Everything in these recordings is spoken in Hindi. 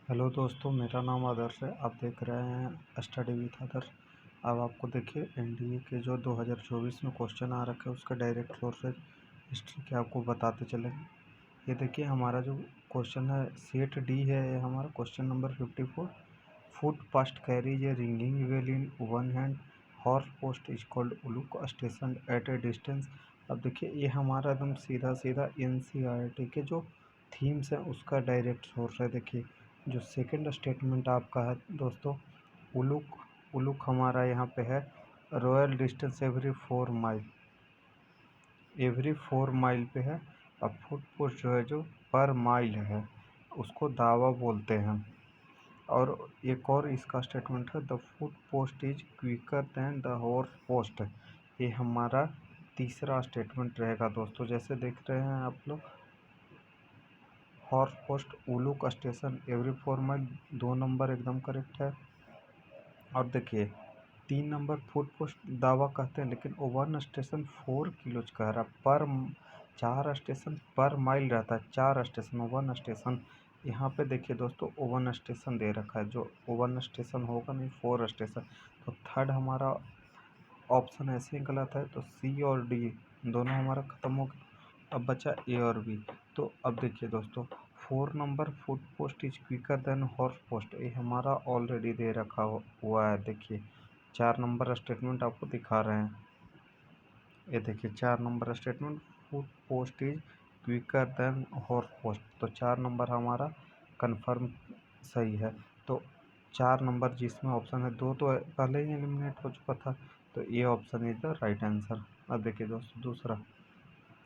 हेलो दोस्तों, मेरा नाम आदर्श है। आप देख रहे हैं स्टडी विथ आदर्श। अब आपको देखिए एनडीए के जो 2024 में क्वेश्चन आ रखे हैं उसका डायरेक्ट सोर्सेज हिस्ट्री के आपको बताते चलेंगे। ये देखिए हमारा जो क्वेश्चन है सेट डी है, ये हमारा question number 54। Foot past carries A ringing well in one hand, horse post is called Uluk station at A distance. अब देखिए ये हमारा एकदम सीधा सीधा एनसीईआरटी के जो थीम्स हैं उसका डायरेक्ट सोर्स है। देखिए जो सेकंड स्टेटमेंट आपका है दोस्तों, उलुक उलुक हमारा यहाँ पे है रॉयल डिस्टेंस एवरी 4 माइल पे है। और फुट पोस्ट जो है जो पर माइल है उसको दावा बोलते हैं। और एक और इसका स्टेटमेंट है the foot post is quicker than the horse post. ये हमारा तीसरा स्टेटमेंट रहेगा दोस्तों। जैसे देख रहे हैं आप लोग, horse post Uluk station every 4 mile, 2 number एकदम करेक्ट है। और देखिए 3 नंबर फुट पोस्ट दावा कहते हैं, लेकिन वन स्टेशन 4 किलो कह रहा पर 4 स्टेशन पर माइल रहता है। 4 स्टेशन वन स्टेशन, यहाँ पे देखिए दोस्तों ओवन स्टेशन दे रखा है, जो ओवन स्टेशन होगा नहीं 4 स्टेशन। तो थर्ड हमारा ऑप्शन ऐसे ही गलत है। तो सी और डी दोनों हमारा ख़त्म हो गया। अब बचा ए और बी। तो अब देखिए दोस्तों 4 number foot post is quicker than horse post, ये हमारा ऑलरेडी दे रखा हुआ है। देखिए 4 नंबर स्टेटमेंट आपको दिखा रहे हैं। ये देखिए 4 number statement, foot post is quicker than horse post. तो 4 नंबर हमारा कंफर्म सही है। तो 4 नंबर जिसमें ऑप्शन है, दो तो पहले ही एलिमिनेट हो चुका था, तो ये option is the right answer. अब देखिए दोस्तों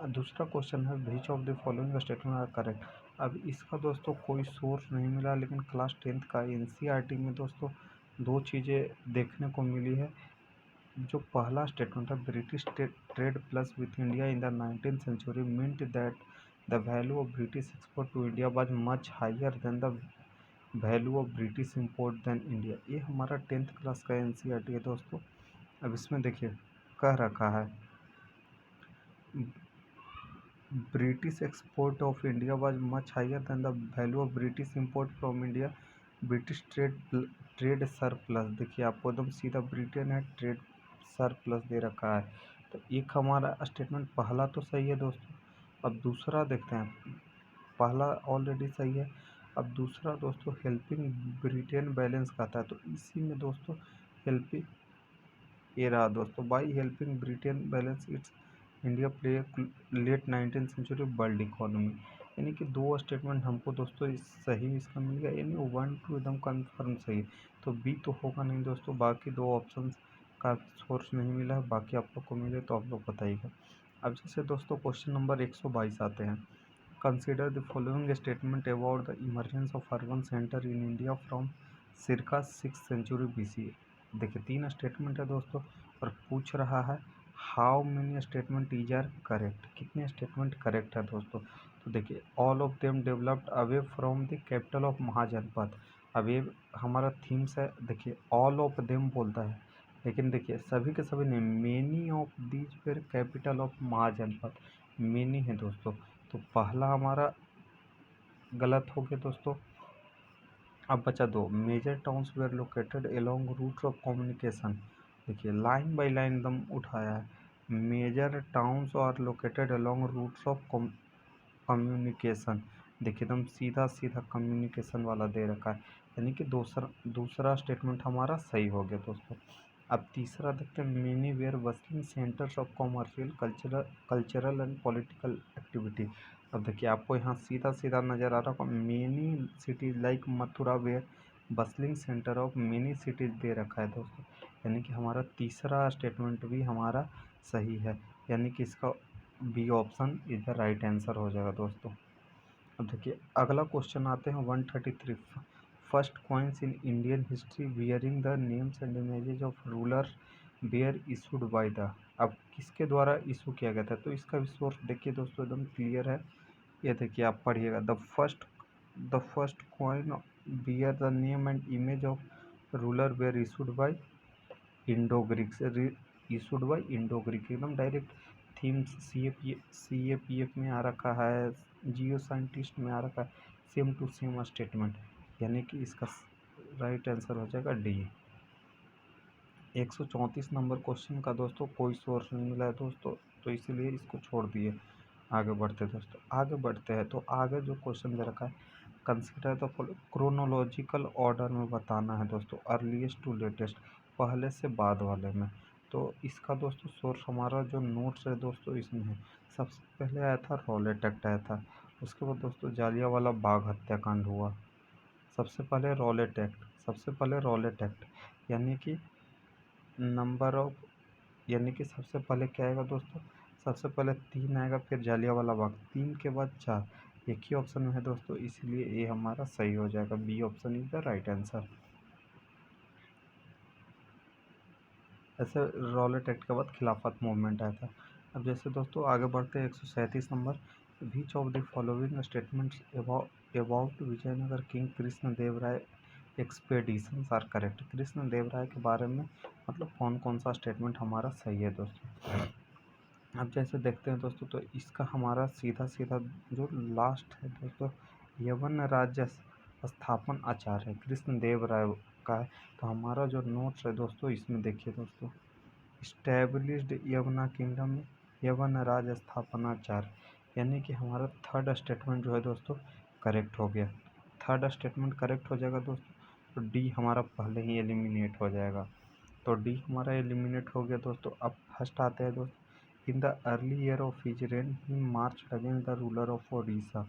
दूसरा क्वेश्चन है which of the following statement are correct. अब इसका दोस्तों कोई सोर्स नहीं मिला, लेकिन क्लास 10th का एनसीईआरटी में दोस्तों दो चीज़ें देखने को मिली है। जो पहला स्टेटमेंट है, British trade plus with India in the 19th century meant that the value of British export to India was much higher than the value of British import than India. ये हमारा 10th क्लास का एनसीईआरटी है दोस्तों। अब इसमें देखिए कह रखा है British export of India was much higher than the value of British import from India, British trade surplus. देखिए आपको एकदम सीधा ब्रिटेन है ट्रेड सरप्लस दे रखा है। तो एक हमारा स्टेटमेंट पहला तो सही है दोस्तों। अब दूसरा देखते हैं, पहला ऑलरेडी सही है। अब दूसरा दोस्तों हेल्पिंग ब्रिटेन बैलेंस कहता है, तो इसी में दोस्तों हेल्पिंग ये रहा दोस्तों, by helping Britain balance it's India play late 19th century world economy. यानी कि दो स्टेटमेंट हमको दोस्तों सही इसका मिल गया, यानी 1 2 एकदम कन्फर्म सही है। तो बी तो होगा नहीं दोस्तों, बाकी दो ऑप्शन का सोर्स नहीं मिला है, बाकी आप लोग को मिले तो आप लोग बताइएगा। अब जैसे दोस्तों क्वेश्चन नंबर 122 आते हैं। Consider the following statement about the emergence of urban centre in India from circa 6th century BC। देखिए 3 स्टेटमेंट है दोस्तों और पूछ रहा है how many statement is are correct, कितने स्टेटमेंट करेक्ट है दोस्तों। तो देखिए all of them developed away from the capital of Mahajanapada. अब ये हमारा थीम्स है। देखिए ऑल ऑफ देम बोलता है, लेकिन देखिए सभी के सभी नहीं, many of these were capital of Mahajanapada, many है दोस्तों। तो पहला हमारा गलत हो गया दोस्तों। अब बचा दो, major towns were located along routes of communication. देखिए लाइन बाय लाइन एकदम उठाया है, major towns are located along routes of communication. देखिए एकदम सीधा सीधा कम्युनिकेशन वाला दे रखा है, यानी कि दूसरा स्टेटमेंट हमारा सही हो गया दोस्तों। अब तीसरा देखते हैं, many were bustling centres of commercial cultural and political activity. अब देखिए आपको यहाँ सीधा सीधा नज़र आ रहा होगा, many cities like Mathura where bustling centre of many cities दे रखा है दोस्तों। यानी कि हमारा तीसरा स्टेटमेंट भी हमारा सही है, यानी कि इसका B option is the right answer हो जाएगा दोस्तों। अब देखिए अगला क्वेश्चन आते हैं 133। First coins in Indian history bearing the names and images of ruler were issued by the. अब किसके द्वारा इशू किया गया था, तो इसका भी सोर्स देखिए दोस्तों एकदम क्लियर है। ये देखिए आप पढ़िएगा, the first coin bear the name and image of ruler were issued by Indo Greek से, इशूड बाय इंडो ग्रीक, एकदम direct themes C A P F में आ रखा है, जियो साइंटिस्ट में आ रखा है, सेम टू सेम स्टेटमेंट। यानी कि इसका राइट आंसर हो जाएगा डी। 134 नंबर क्वेश्चन का दोस्तों कोई सोर्स नहीं मिला है दोस्तों, तो इसीलिए इसको छोड़ दिए। आगे बढ़ते दोस्तों, आगे बढ़ते हैं तो आगे जो क्वेश्चन दे रखा है, कंसिडर द क्रोनोलॉजिकल ऑर्डर में बताना है दोस्तों, अर्लीस्ट टू लेटेस्ट, पहले से बाद वाले में। तो इसका दोस्तों सोर्स हमारा जो नोट्स है दोस्तों इसमें है। सबसे पहले आया था रॉलेट एक्ट आया था, उसके बाद दोस्तों जालियांवाला बाग हत्याकांड हुआ। सबसे पहले रॉलेट एक्ट, सबसे पहले रॉलेट एक्ट, यानी कि नंबर ऑफ, यानी कि सबसे पहले क्या आएगा दोस्तों, सबसे पहले 3 आएगा, फिर जालियांवाला बाग, 3 के बाद 4, एक ही ऑप्शन में है दोस्तों, इसलिए ये हमारा सही हो जाएगा, B option is the right answer. ऐसे रॉलेट एक्ट के बाद खिलाफत मूवमेंट आया था। अब जैसे दोस्तों आगे बढ़ते हैं 137 number, which of the following statements about Vijayanagara king Krishna Deva Raya expeditions are correct. Krishna Deva Raya के बारे में मतलब कौन कौन सा स्टेटमेंट हमारा सही है दोस्तों। अब जैसे देखते हैं दोस्तों, तो इसका हमारा सीधा सीधा जो लास्ट है दोस्तों, यवन राज्य स्थापन आचार्य है, कृष्ण देव राय का है। तो हमारा जो नोट्स है दोस्तों इसमें देखिए दोस्तों, इस्टेब्लिश्ड यवना किंगडम, यवन राज्य स्थापनाचार्य, यानी कि हमारा थर्ड स्टेटमेंट जो है दोस्तों करेक्ट हो गया। थर्ड स्टेटमेंट करेक्ट हो जाएगा दोस्तों, तो डी हमारा पहले ही एलिमिनेट हो जाएगा। तो डी हमारा एलिमिनेट हो गया दोस्तों। अब फर्स्ट आते हैं दोस्तों, इन the early year of his rain he March against the ruler of Odisha.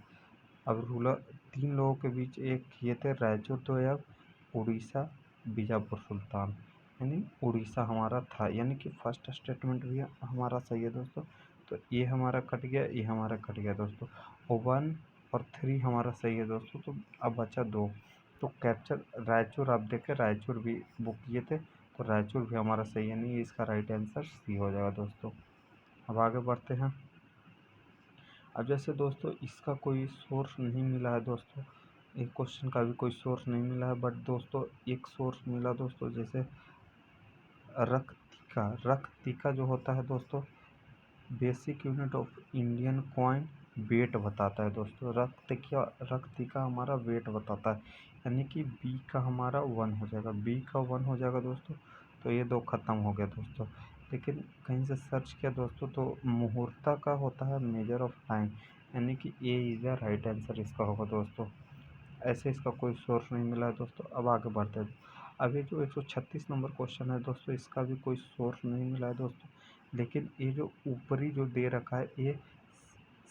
अब रूलर 3 लोगों के बीच एक ये थे, रायचूर तोयब, उड़ीसा, बीजापुर सुल्तान, यानी उड़ीसा हमारा था, यानी कि फर्स्ट स्टेटमेंट भी हमारा सही है दोस्तों। तो ये हमारा कट गया, ये हमारा कट गया दोस्तों, 1 और 3 हमारा सही है दोस्तों। तो अब बचा 2, तो कैप्चर रायचूर, आप देखें रायचूर भी बुक किए थे, तो रायचूर भी हमारा सही है, नहीं इसका राइट आंसर सी हो जाएगा दोस्तों। अब आगे बढ़ते हैं। अब जैसे दोस्तों इसका कोई सोर्स नहीं मिला है दोस्तों, एक क्वेश्चन का भी कोई सोर्स नहीं मिला है, बट दोस्तों एक सोर्स मिला दोस्तों, जैसे रक्तिका, रक्तिका जो होता है दोस्तों, basic unit of Indian coin weight बताता है दोस्तों। रक्तिका हमारा वेट बताता है, यानी कि बी का हमारा 1 हो जाएगा, बी का 1 हो जाएगा दोस्तों। तो ये 2 खत्म हो गया दोस्तों। लेकिन कहीं से सर्च किया दोस्तों, तो मुहूर्ता का होता है मेजर ऑफ टाइम, यानी कि A is the right answer इसका होगा दोस्तों। ऐसे इसका कोई सोर्स नहीं मिला है दोस्तों। अब आगे बढ़ते हैं। अब ये जो 136 नंबर क्वेश्चन है दोस्तों, इसका भी कोई सोर्स नहीं मिला है दोस्तों, लेकिन ये जो ऊपरी जो दे रखा है, ये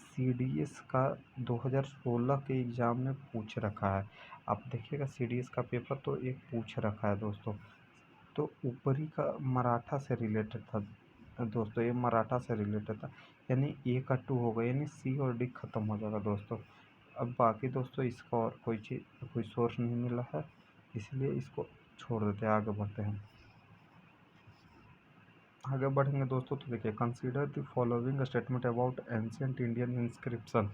CDS का 2016 के एग्ज़ाम में पूछ रखा है। आप देखिएगा CDS का पेपर तो एक पूछ रखा है दोस्तों। तो ऊपरी का मराठा से रिलेटेड था दोस्तों, ये मराठा से रिलेटेड था, यानी ए का 2 होगा, यानी सी और डी खत्म हो जाएगा दोस्तों। अब बाकी दोस्तों इसका और कोई चीज़ कोई सोर्स नहीं मिला है, इसलिए इसको छोड़ देते हैं, आगे बढ़ते हैं। आगे बढ़ेंगे दोस्तों, तो देखिए consider the following statement about ancient Indian inscription.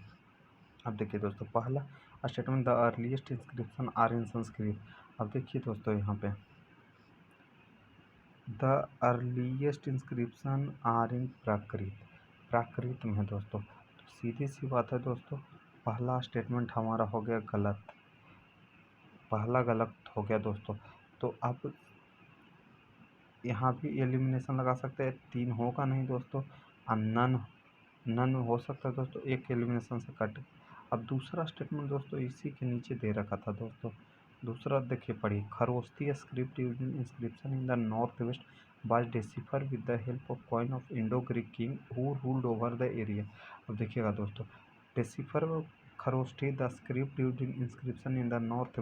अब देखिए दोस्तों पहला statement, the earliest inscription are in Sanskrit. अब देखिए दोस्तों यहाँ पे the earliest inscription are in Prakrit, Prakrit में है दोस्तों। तो सीधी सी बात है दोस्तों, पहला स्टेटमेंट हमारा हो गया गलत, पहला गलत हो गया दोस्तों। तो अब यहाँ भी एलिमिनेशन लगा सकते हैं, 3 होगा नहीं दोस्तों, और नन हो सकता है दोस्तों, एक एलिमिनेशन से कट। अब दूसरा स्टेटमेंट दोस्तों इसी के नीचे दे रखा था दोस्तों। दूसरा देखिए पढ़िए, Kharosthi script using inscription in the north west was decipher with the help of coin of Indo Greek king who ruled over the area. अब देखिएगा दोस्तों, decipher Kharosthi the script using inscription in the north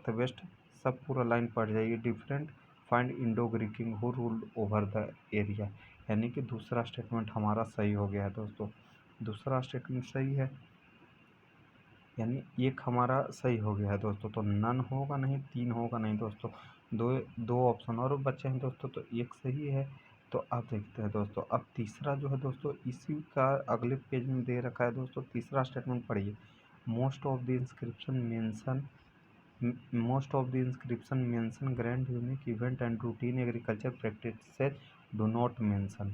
west, सब पूरा लाइन पढ़ जाइए, different find Indo Greek king who ruled over the area, यानी कि दूसरा स्टेटमेंट हमारा सही हो गया है दोस्तों। दूसरा स्टेटमेंट सही है, यानी एक हमारा सही हो गया है दोस्तों। तो नन होगा नहीं, 3 होगा नहीं दोस्तों, दो ऑप्शन और बचे हैं दोस्तों, तो एक सही है। तो अब देखते हैं दोस्तों, अब तीसरा जो है दोस्तों इसी का अगले पेज में दे रखा है दोस्तों। तीसरा स्टेटमेंट पढ़िए, most of the inscription mention most of the inscription mention grand unique event and routine agriculture practices do not mention।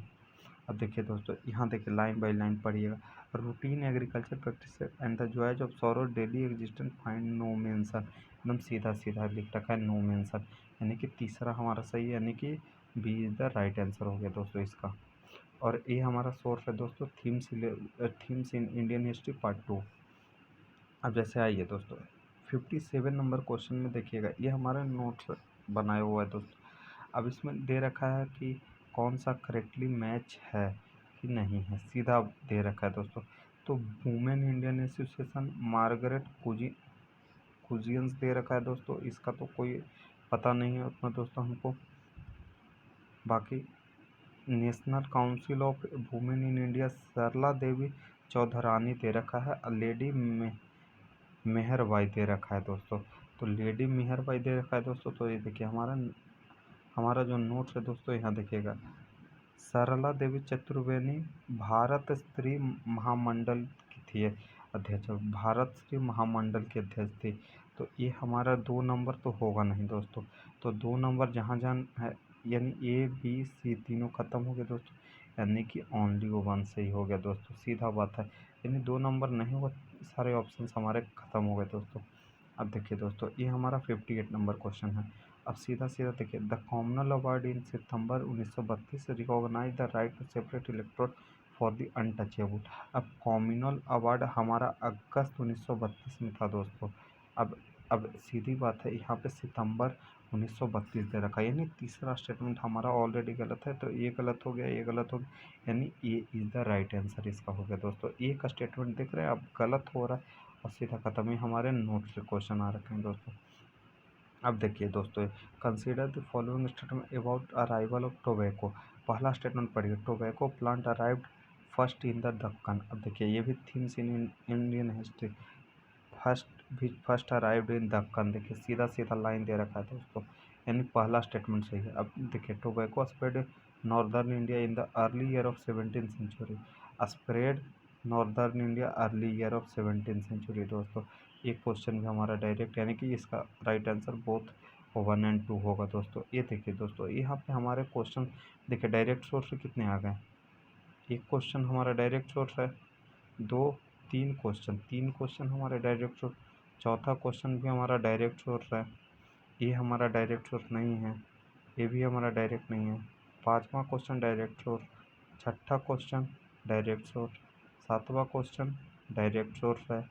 अब देखिए दोस्तों, यहाँ देखिए लाइन बाय लाइन पढ़िएगा। Routine agriculture practice and the joys of sorrow daily existence find no mention. एकदम सीधा सीधा लिख रखा है, नो मेंशन, यानी कि तीसरा हमारा सही है, यानी कि B is the right answer हो गया दोस्तों इसका। और ये हमारा सोर्स है दोस्तों, थीम्स इन इंडियन हिस्ट्री पार्ट 2। अब जैसे आइए दोस्तों 57 नंबर क्वेश्चन में देखिएगा, ये हमारा नोट्स बनाया हुआ है दोस्तों। अब इसमें दे रखा है कि कौन सा करेक्टली मैच है कि नहीं है, सीधा दे रखा है दोस्तों। तो वुमेन इंडियन एसोसिएशन मार्गरेट कुजियंस दे रखा है दोस्तों, इसका तो कोई पता नहीं है उतना दोस्तों हमको। बाकी national council of women in India Sarla Devi Chaudhurani दे रखा है, लेडी मेहरबाई दे रखा है दोस्तों। तो लेडी मेहरबाई दे रखा है दोस्तों। तो ये देखिए हमारा जो नोट्स है दोस्तों, यहाँ देखिएगा सरला देवी चतुर्वेदी भारत स्त्री महामंडल की थी अध्यक्ष, भारत स्त्री महामंडल की अध्यक्ष थी। तो ये हमारा 2 नंबर तो होगा नहीं दोस्तों। तो 2 नंबर जहाँ जहाँ है, यानी ए बी सी तीनों खत्म हो गए दोस्तों, यानी कि ओनली वो 1 सही हो गया दोस्तों, सीधा बात है। यानी 2 नंबर नहीं हुआ, सारे ऑप्शन हमारे खत्म हो गए दोस्तों। अब देखिए दोस्तों, ये हमारा 58 नंबर क्वेश्चन है। अब सीधा सीधा देखिए, द कॉमनल अवार्ड इन सितंबर 1932 recognise the right to separate electrode for the untouchable. अब कॉमनल अवार्ड हमारा अगस्त 1932 में था दोस्तों। अब सीधी बात है, यहाँ पे सितंबर 1932 दे रखा है, यानी तीसरा स्टेटमेंट हमारा ऑलरेडी गलत है। तो ये गलत हो गया, ये गलत हो गया, यानी A is the right answer इसका हो गया दोस्तों। एक स्टेटमेंट देख रहे हैं, अब गलत हो रहा है और सीधा खत्म ही हमारे नोट से क्वेश्चन आ रखे हैं दोस्तों। अब देखिए दोस्तों, consider the following statement about arrival of tobacco. पहला स्टेटमेंट पढ़िए, tobacco plant arrived first in the Deccan. अब देखिए ये भी themes in Indian history, first arrived in Deccan, देखिए सीधा सीधा लाइन दे रखा है दोस्तों, यानी पहला स्टेटमेंट सही है। अब देखिए tobacco spread northern India in the early year of 17th century, spread northern India early year of 17th century दोस्तों। एक क्वेश्चन भी हमारा डायरेक्ट, यानी कि इसका राइट आंसर बोथ 1 एंड 2 होगा दोस्तों। ये देखिए दोस्तों, यहाँ पे हमारे क्वेश्चन देखिए डायरेक्ट सोर्स से कितने आ गए। एक क्वेश्चन हमारा डायरेक्ट सोर्स है, 3 क्वेश्चन हमारे डायरेक्ट सोर्स, चौथा क्वेश्चन भी हमारा डायरेक्ट सोर्स है, ये हमारा डायरेक्ट सोर्स नहीं है, ये भी हमारा डायरेक्ट नहीं है। पाँचवा क्वेश्चन डायरेक्ट सोर्स, छठा क्वेश्चन डायरेक्ट सोर्स, सातवां क्वेश्चन डायरेक्ट सोर्स है,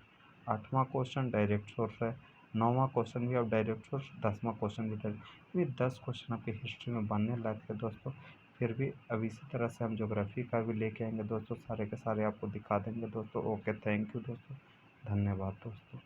आठवां क्वेश्चन डायरेक्ट सोर्स है, नौवां क्वेश्चन भी अब डायरेक्ट सोर्स, 10वां क्वेश्चन भी डायरेक्ट। ये 10 क्वेश्चन आपकी हिस्ट्री में बनने लायक है दोस्तों। फिर भी अब इसी तरह से हम ज्योग्राफी का भी लेके आएंगे दोस्तों, सारे के सारे आपको दिखा देंगे दोस्तों। ओके, थैंक यू दोस्तों, धन्यवाद दोस्तों।